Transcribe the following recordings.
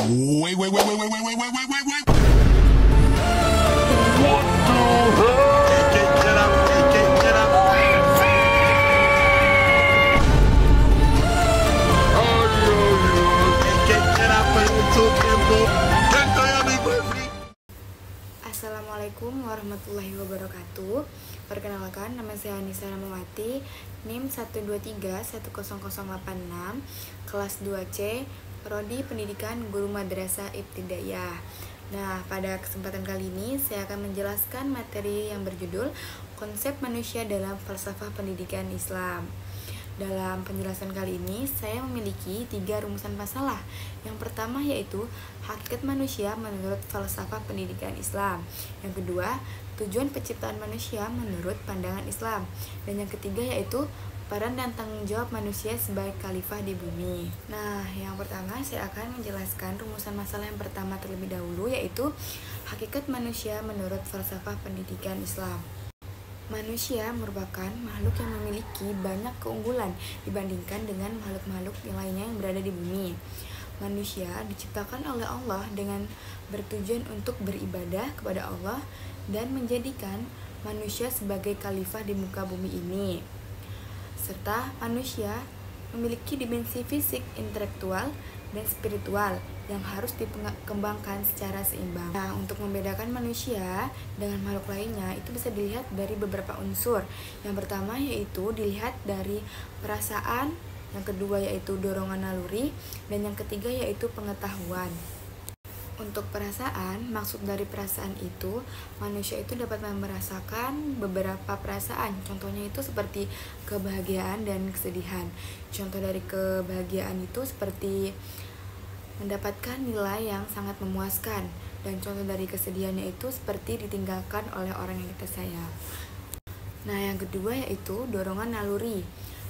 Wait, wait, wait, wait, wait, wait, wait, wait, wait, wait, wait. What the hell? Get up, get up. Get up, Assalamualaikum warahmatullahi wabarakatuh. Perkenalkan, nama saya Anissa Ramawati, NIM 123-10086, kelas 2C, Prodi Pendidikan Guru Madrasah Ibtidaiyah. Nah, pada kesempatan kali ini saya akan menjelaskan materi yang berjudul Konsep Manusia dalam Falsafah Pendidikan Islam. Dalam penjelasan kali ini, saya memiliki 3 rumusan masalah. Yang pertama yaitu hakikat manusia menurut falsafah pendidikan Islam. Yang kedua, tujuan penciptaan manusia menurut pandangan Islam. Dan yang ketiga yaitu peran dan tanggung jawab manusia sebagai khalifah di bumi. Nah, yang pertama saya akan menjelaskan rumusan masalah yang pertama terlebih dahulu, yaitu hakikat manusia menurut falsafah pendidikan Islam. Manusia merupakan makhluk yang memiliki banyak keunggulan dibandingkan dengan makhluk-makhluk yang lainnya yang berada di bumi. Manusia diciptakan oleh Allah dengan bertujuan untuk beribadah kepada Allah dan menjadikan manusia sebagai khalifah di muka bumi ini. Serta manusia memiliki dimensi fisik, intelektual, dan spiritual yang harus dikembangkan secara seimbang. Nah, untuk membedakan manusia dengan makhluk lainnya itu bisa dilihat dari beberapa unsur. Yang pertama yaitu dilihat dari perasaan, yang kedua yaitu dorongan naluri, dan yang ketiga yaitu pengetahuan. Untuk perasaan, maksud dari perasaan itu, manusia itu dapat merasakan beberapa perasaan. Contohnya itu seperti kebahagiaan dan kesedihan. Contoh dari kebahagiaan itu seperti mendapatkan nilai yang sangat memuaskan. Dan contoh dari kesedihannya itu seperti ditinggalkan oleh orang yang kita sayang. Nah, yang kedua yaitu dorongan naluri.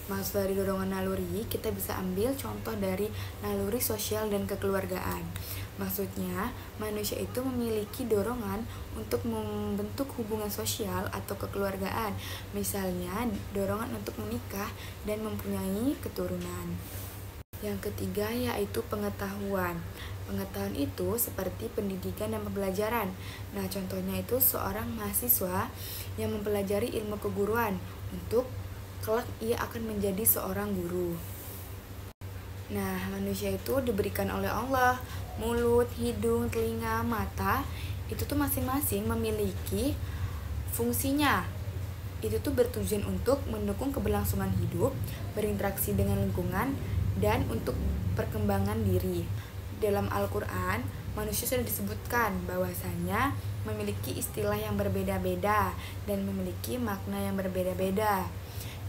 Maksud dari dorongan naluri, kita bisa ambil contoh dari naluri sosial dan kekeluargaan. Maksudnya, manusia itu memiliki dorongan untuk membentuk hubungan sosial atau kekeluargaan. Misalnya, dorongan untuk menikah dan mempunyai keturunan. Yang ketiga yaitu pengetahuan. Pengetahuan itu seperti pendidikan dan pembelajaran. Nah, contohnya itu seorang mahasiswa yang mempelajari ilmu keguruan untuk kelak ia akan menjadi seorang guru. Nah, manusia itu diberikan oleh Allah mulut, hidung, telinga, mata. Itu tuh masing-masing memiliki fungsinya. Itu tuh bertujuan untuk mendukung keberlangsungan hidup, berinteraksi dengan lingkungan, dan untuk perkembangan diri. Dalam Al-Quran, manusia sudah disebutkan bahwasanya memiliki istilah yang berbeda-beda dan memiliki makna yang berbeda-beda,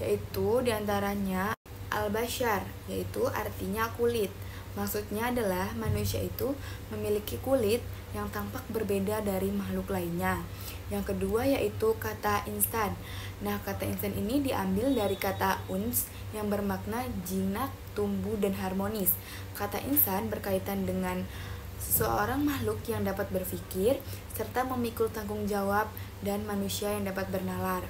yaitu diantaranya al-bashar, yaitu artinya kulit. Maksudnya adalah manusia itu memiliki kulit yang tampak berbeda dari makhluk lainnya. Yang kedua yaitu kata insan. Nah, kata insan ini diambil dari kata uns yang bermakna jinak, tumbuh, dan harmonis. Kata insan berkaitan dengan seseorang makhluk yang dapat berpikir serta memikul tanggung jawab dan manusia yang dapat bernalar.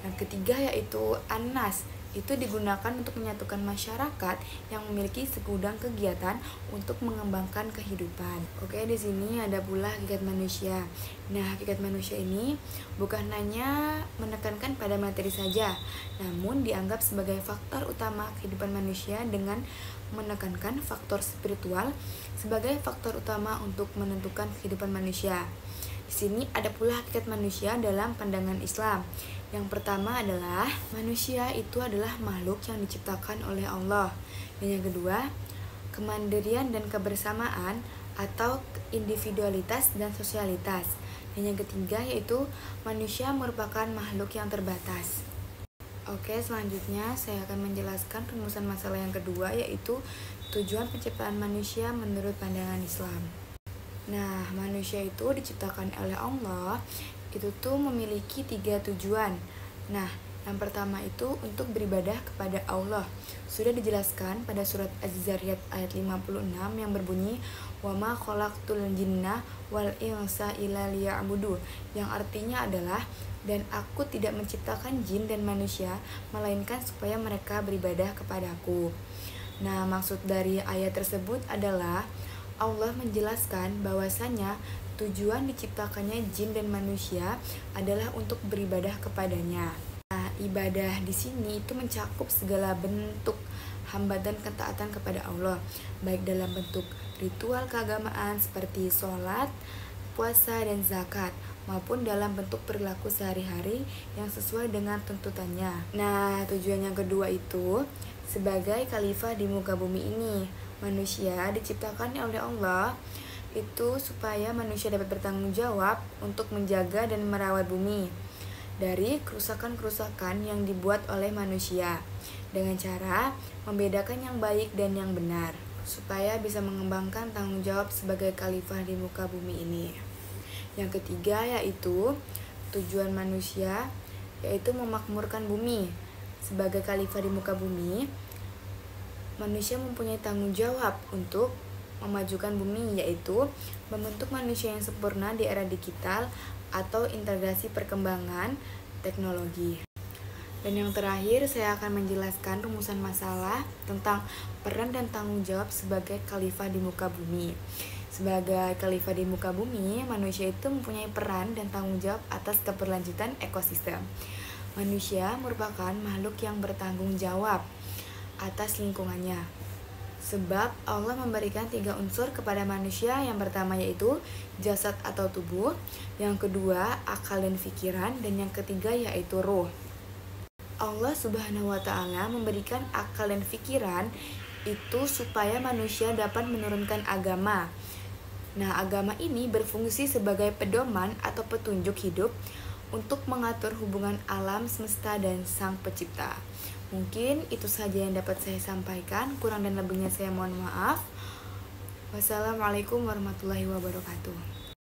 Yang ketiga yaitu an-nas. Itu digunakan untuk menyatukan masyarakat yang memiliki segudang kegiatan untuk mengembangkan kehidupan. Oke, di sini ada pula hakikat manusia. Nah, hakikat manusia ini bukan hanya menekankan pada materi saja, namun dianggap sebagai faktor utama kehidupan manusia dengan menekankan faktor spiritual sebagai faktor utama untuk menentukan kehidupan manusia. Di sini ada pula hakikat manusia dalam pandangan Islam. Yang pertama adalah manusia itu adalah makhluk yang diciptakan oleh Allah. Dan yang kedua, kemandirian dan kebersamaan atau individualitas dan sosialitas. Dan yang ketiga yaitu manusia merupakan makhluk yang terbatas. Oke, selanjutnya saya akan menjelaskan rumusan masalah yang kedua, yaitu tujuan penciptaan manusia menurut pandangan Islam. Nah, manusia itu diciptakan oleh Allah itu tuh memiliki 3 tujuan. Nah, yang pertama itu untuk beribadah kepada Allah. Sudah dijelaskan pada surat Az-Zariyat ayat 56 yang berbunyi wa ma khalaqtul jinna wal insa illa liya'budun, yang artinya adalah dan aku tidak menciptakan jin dan manusia melainkan supaya mereka beribadah kepadaku. Nah, maksud dari ayat tersebut adalah Allah menjelaskan bahwasanya tujuan diciptakannya jin dan manusia adalah untuk beribadah kepadanya. Nah, ibadah di sini itu mencakup segala bentuk hamba dan ketaatan kepada Allah, baik dalam bentuk ritual keagamaan seperti sholat, puasa, dan zakat, maupun dalam bentuk perilaku sehari-hari yang sesuai dengan tuntutannya. Nah, tujuan yang kedua itu sebagai khalifah di muka bumi ini. Manusia diciptakan oleh Allah itu supaya manusia dapat bertanggung jawab untuk menjaga dan merawat bumi dari kerusakan-kerusakan yang dibuat oleh manusia dengan cara membedakan yang baik dan yang benar supaya bisa mengembangkan tanggung jawab sebagai khalifah di muka bumi ini. Yang ketiga yaitu tujuan manusia yaitu memakmurkan bumi. Sebagai khalifah di muka bumi, manusia mempunyai tanggung jawab untuk memajukan bumi, yaitu membentuk manusia yang sempurna di era digital atau integrasi perkembangan teknologi. Dan yang terakhir, saya akan menjelaskan rumusan masalah tentang peran dan tanggung jawab sebagai khalifah di muka bumi. Sebagai khalifah di muka bumi, manusia itu mempunyai peran dan tanggung jawab atas keberlanjutan ekosistem. Manusia merupakan makhluk yang bertanggung jawab atas lingkungannya. Sebab Allah memberikan 3 unsur kepada manusia. Yang pertama yaitu jasad atau tubuh, yang kedua akal dan pikiran, dan yang ketiga yaitu ruh. Allah Subhanahu wa Ta'ala memberikan akal dan pikiran itu supaya manusia dapat menurunkan agama. Nah, agama ini berfungsi sebagai pedoman atau petunjuk hidup untuk mengatur hubungan alam semesta dan Sang Pencipta. Mungkin itu saja yang dapat saya sampaikan. Kurang dan lebihnya saya mohon maaf. Wassalamualaikum warahmatullahi wabarakatuh.